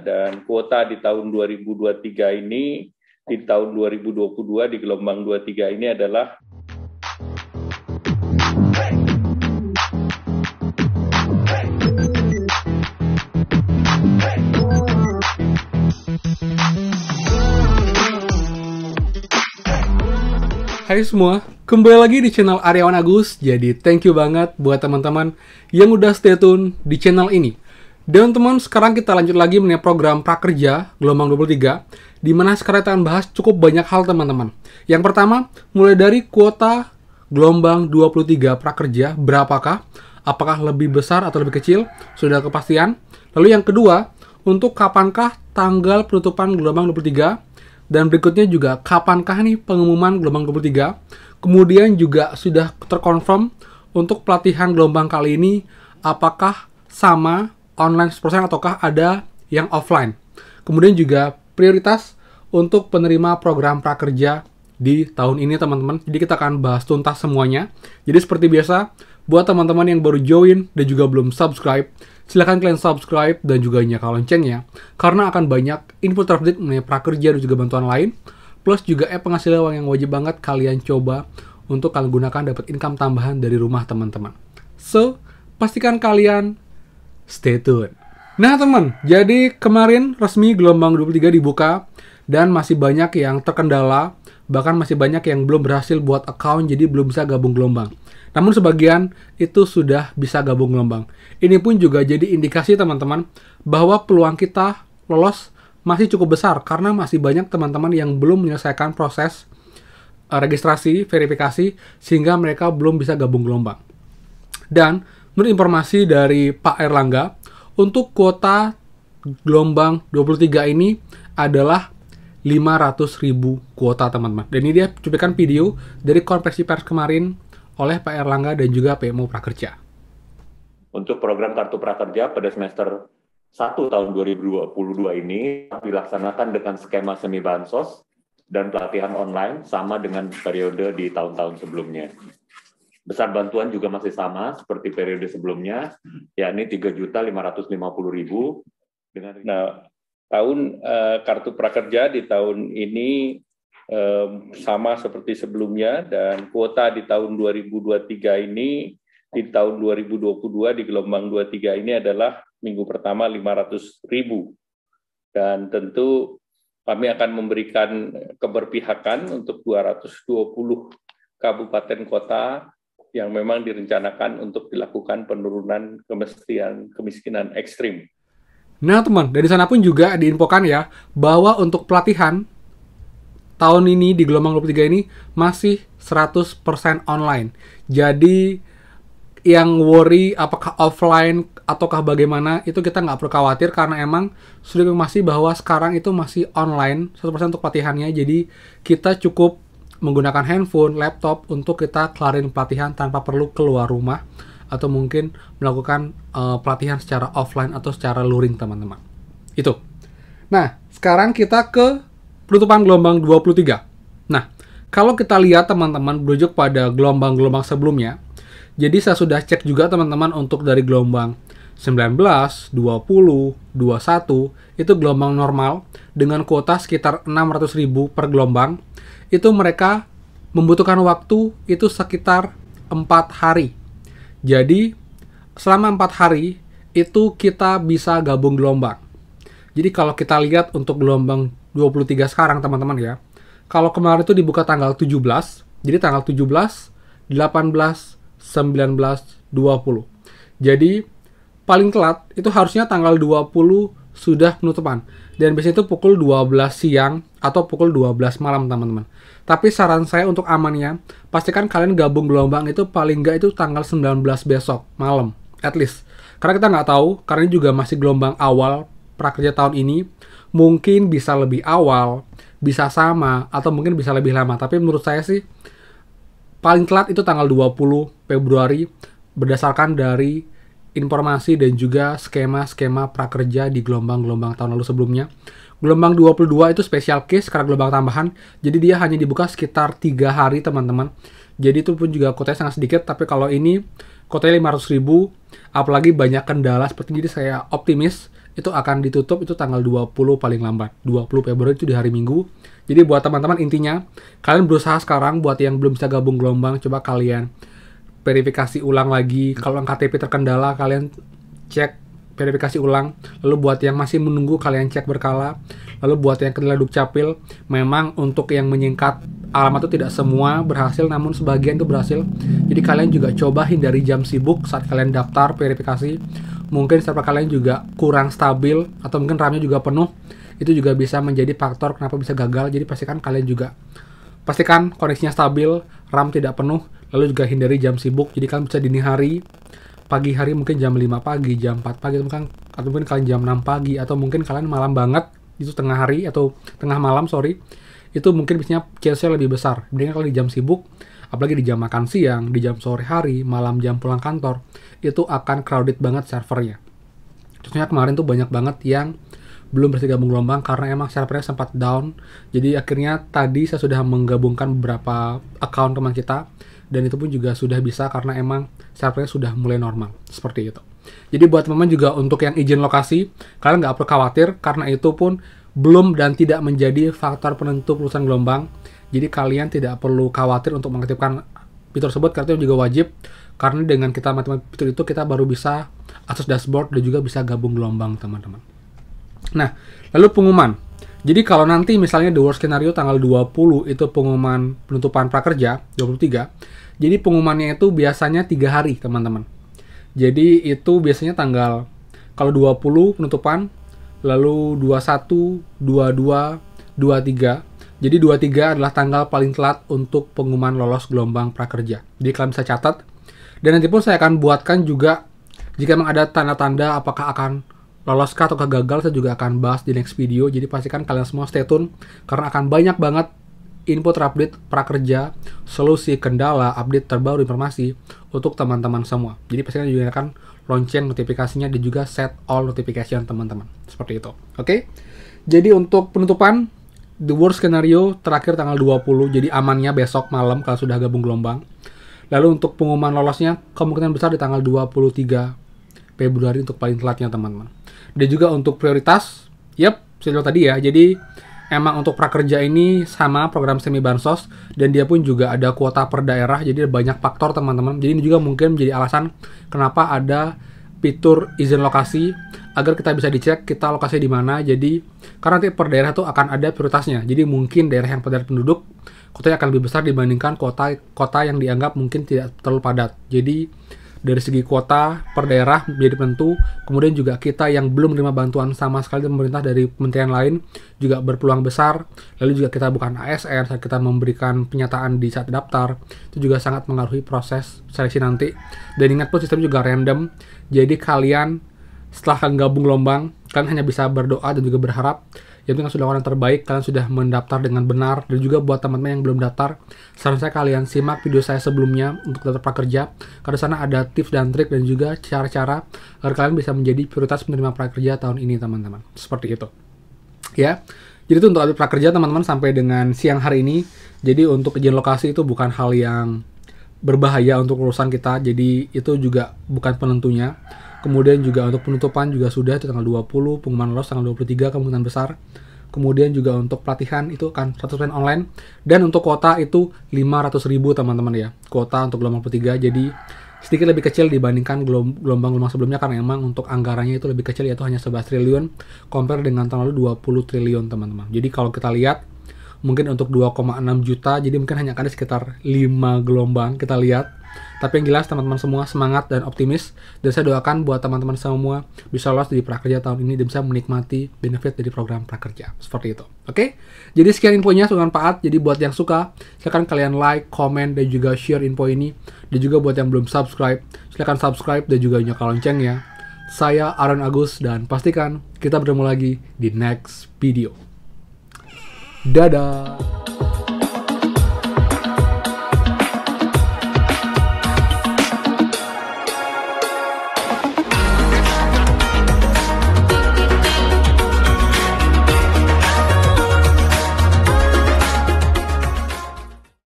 dan kuota di tahun 2023 ini, di tahun 2022 di gelombang 23 ini adalah Hai semua, kembali lagi di channel Aryawan Agus. Jadi thank you banget buat teman-teman yang udah stay tune di channel ini. Dan teman, sekarang kita lanjut lagi mengenai program prakerja gelombang 23, di mana sekarang kita akan bahas cukup banyak hal teman-teman. Yang pertama, mulai dari kuota gelombang 23 prakerja, berapakah? Apakah lebih besar atau lebih kecil? Sudah kepastian. Lalu yang kedua, untuk kapankah tanggal penutupan gelombang 23? Dan berikutnya juga kapankah nih pengumuman gelombang 23. Kemudian juga sudah terkonfirm untuk pelatihan gelombang kali ini apakah sama online 100% ataukah ada yang offline. Kemudian juga prioritas untuk penerima program prakerja di tahun ini teman-teman. Jadi kita akan bahas tuntas semuanya. Jadi seperti biasa, buat teman-teman yang baru join dan juga belum subscribe, silahkan kalian subscribe dan juga nyalakan loncengnya, karena akan banyak info terupdate mengenai prakerja dan juga bantuan lain, plus juga penghasilan uang yang wajib banget kalian coba untuk kalian gunakan dapat income tambahan dari rumah teman-teman. So, pastikan kalian stay tune. Nah teman, jadi kemarin resmi gelombang 23 dibuka dan masih banyak yang terkendala, bahkan masih banyak yang belum berhasil buat account jadi belum bisa gabung gelombang. Namun sebagian itu sudah bisa gabung gelombang. Ini pun juga jadi indikasi teman-teman bahwa peluang kita lolos masih cukup besar karena masih banyak teman-teman yang belum menyelesaikan proses registrasi, verifikasi sehingga mereka belum bisa gabung gelombang. Dan menurut informasi dari Pak Erlangga, untuk kuota gelombang 23 ini adalah 500.000 kuota teman-teman. Dan ini dia cuplikan video dari konferensi pers kemarin oleh Pak Erlangga dan juga PMO Prakerja. Untuk program Kartu Prakerja pada semester 1 tahun 2022 ini dilaksanakan dengan skema semi bansos dan pelatihan online sama dengan periode di tahun-tahun sebelumnya. Besar bantuan juga masih sama seperti periode sebelumnya, yakni 3.550.000 dengan tahun Kartu Prakerja di tahun ini sama seperti sebelumnya, dan kuota di tahun 2023 ini, di tahun 2022 di gelombang 23 ini adalah minggu pertama 500.000. Dan tentu kami akan memberikan keberpihakan untuk 220 kabupaten kota yang memang direncanakan untuk dilakukan penurunan kemiskinan ekstrim. Nah teman, dari sana pun juga diinfokan ya, bahwa untuk pelatihan tahun ini di gelombang 23 ini masih 100% online. Jadi yang worry apakah offline ataukah bagaimana, itu kita nggak perlu khawatir karena emang sudah informasi bahwa sekarang itu masih online 100% untuk pelatihannya. Jadi kita cukup menggunakan handphone, laptop untuk kita kelarin pelatihan tanpa perlu keluar rumah atau mungkin melakukan pelatihan secara offline atau secara luring teman-teman. Itu. Nah, sekarang kita ke penutupan gelombang 23. Nah, kalau kita lihat teman-teman berujuk pada gelombang-gelombang sebelumnya, jadi saya sudah cek juga teman-teman untuk dari gelombang 19, 20, 21, itu gelombang normal dengan kuota sekitar 600.000 per gelombang. Itu mereka membutuhkan waktu itu sekitar 4 hari. Jadi, selama 4 hari itu kita bisa gabung gelombang. Jadi kalau kita lihat untuk gelombang 23 sekarang teman-teman ya, kalau kemarin itu dibuka tanggal 17, jadi tanggal 17, 18, 19, 20. Jadi paling telat itu harusnya tanggal 20 sudah penutupan. Dan biasanya itu pukul 12 siang atau pukul 12 malam teman-teman. Tapi saran saya untuk amannya, pastikan kalian gabung gelombang itu paling nggak itu tanggal 19 besok malam, at least. Karena kita nggak tahu, karena ini juga masih gelombang awal prakerja tahun ini, mungkin bisa lebih awal, bisa sama, atau mungkin bisa lebih lama. Tapi menurut saya sih, paling telat itu tanggal 20 Februari, berdasarkan dari informasi dan juga skema-skema prakerja di gelombang-gelombang tahun lalu sebelumnya. Gelombang 22 itu special case karena gelombang tambahan, jadi dia hanya dibuka sekitar 3 hari teman-teman. Jadi itu pun juga kotanya sangat sedikit, tapi kalau ini kotanya 500.000, apalagi banyak kendala seperti ini, jadi saya optimis itu akan ditutup itu tanggal 20 paling lambat. 20 Februari itu di hari Minggu. Jadi buat teman-teman intinya, kalian berusaha sekarang buat yang belum bisa gabung gelombang, coba kalian verifikasi ulang lagi. Kalau KTP terkendala, kalian cek verifikasi ulang. Lalu buat yang masih menunggu, kalian cek berkala. Lalu buat yang kendala dukcapil, memang untuk yang menyingkat alamat itu tidak semua berhasil, namun sebagian itu berhasil. Jadi kalian juga coba hindari jam sibuk saat kalian daftar verifikasi. Mungkin server kalian juga kurang stabil, atau mungkin RAM-nya juga penuh. Itu juga bisa menjadi faktor kenapa bisa gagal. Jadi pastikan koneksinya stabil, RAM tidak penuh, lalu juga hindari jam sibuk. Jadi kalian bisa dini hari, pagi hari mungkin jam 5 pagi, jam 4 pagi, atau mungkin kalian jam 6 pagi, atau mungkin kalian malam banget, itu tengah hari atau tengah malam, itu mungkin biasanya chance-nya lebih besar. Mendingan kalau di jam sibuk, apalagi di jam makan siang, di jam sore hari, malam jam pulang kantor, itu akan crowded banget servernya. Contohnya kemarin tuh banyak banget yang belum berhasil gabung gelombang karena emang servernya sempat down. Jadi akhirnya tadi saya sudah menggabungkan beberapa account teman kita, dan itu pun juga sudah bisa karena emang servernya sudah mulai normal, seperti itu. Jadi buat teman-teman juga untuk yang izin lokasi, kalian nggak perlu khawatir karena itu pun belum dan tidak menjadi faktor penentu kelulusan gelombang. Jadi kalian tidak perlu khawatir untuk mengaktifkan fitur tersebut karena itu juga wajib, karena dengan kita mengaktifkan fitur itu kita baru bisa akses dashboard dan juga bisa gabung gelombang, teman-teman. Nah, lalu pengumuman. Jadi kalau nanti misalnya the worst scenario tanggal 20 itu pengumuman penutupan prakerja, 23. Jadi pengumumannya itu biasanya 3 hari, teman-teman. Jadi itu biasanya kalau 20 penutupan, lalu 21, 22, 23. Jadi 23 adalah tanggal paling telat untuk pengumuman lolos gelombang prakerja. Jadi kalian bisa catat. Dan nanti pun saya akan buatkan juga, jika memang ada tanda-tanda apakah akan loloskah atau gagal, saya juga akan bahas di next video. Jadi pastikan kalian semua stay tune, karena akan banyak banget info terupdate prakerja, solusi, kendala, update terbaru informasi untuk teman-teman semua. Jadi pastikan juga akan lonceng notifikasinya dan juga set all notification teman-teman. Seperti itu. Oke? Jadi untuk penutupan, the worst scenario terakhir tanggal 20, jadi amannya besok malam kalau sudah gabung gelombang. Lalu untuk pengumuman lolosnya, kemungkinan besar di tanggal 23 Februari untuk paling telatnya, teman-teman. Dan juga untuk prioritas, saya bilang tadi ya, jadi emang untuk prakerja ini sama program semi bansos, dan dia pun juga ada kuota per daerah, jadi banyak faktor, teman-teman. Jadi ini juga mungkin menjadi alasan kenapa ada fitur izin lokasi, agar kita bisa dicek kita lokasi di mana. Jadi karena nanti per daerah tuh akan ada prioritasnya. Jadi mungkin daerah yang padat penduduk, kotanya akan lebih besar dibandingkan kota yang dianggap mungkin tidak terlalu padat. Jadi dari segi kuota per daerah menjadi penentu. Kemudian juga kita yang belum menerima bantuan sama sekali dari pemerintah dari kementerian lain juga berpeluang besar. Lalu juga kita bukan ASN, saat kita memberikan penyataan di saat daftar, itu juga sangat mengaruhi proses seleksi nanti. Dan ingat pun sistem juga random. Jadi kalian setelah kalian gabung gelombang, kalian hanya bisa berdoa dan juga berharap yang penting sudah orang terbaik, kalian sudah mendaftar dengan benar. Dan juga buat teman-teman yang belum daftar, saran saya kalian simak video saya sebelumnya untuk daftar prakerja, karena sana ada tips dan trik dan juga cara-cara agar kalian bisa menjadi prioritas penerima prakerja tahun ini, teman-teman. Seperti itu ya. Jadi itu untuk update prakerja, teman-teman, sampai dengan siang hari ini. Jadi untuk izin lokasi itu bukan hal yang berbahaya untuk urusan kita, jadi itu juga bukan penentunya. Kemudian juga untuk penutupan juga sudah, itu tanggal 20, pengumuman lolos tanggal 23 kemungkinan besar. Kemudian juga untuk pelatihan itu akan 100% online. Dan untuk kuota itu 500.000, teman-teman ya. Kuota untuk gelombang 23, jadi sedikit lebih kecil dibandingkan gelombang-gelombang sebelumnya, karena memang untuk anggarannya itu lebih kecil, yaitu hanya 11 triliun compare dengan tahun lalu 20 triliun, teman-teman. Jadi kalau kita lihat mungkin untuk 2,6 juta, jadi mungkin hanya akan ada sekitar 5 gelombang kita lihat. Tapi yang jelas teman-teman semua semangat dan optimis, dan saya doakan buat teman-teman semua bisa lolos di prakerja tahun ini dan bisa menikmati benefit dari program prakerja. Seperti itu. Oke? Jadi sekian infonya, semoga bermanfaat. Jadi buat yang suka, silakan kalian like, comment, dan juga share info ini. Dan juga buat yang belum subscribe, silakan subscribe dan juga nyalakan loncengnya. Saya Aaron Agus, dan pastikan kita bertemu lagi di next video. Dadah!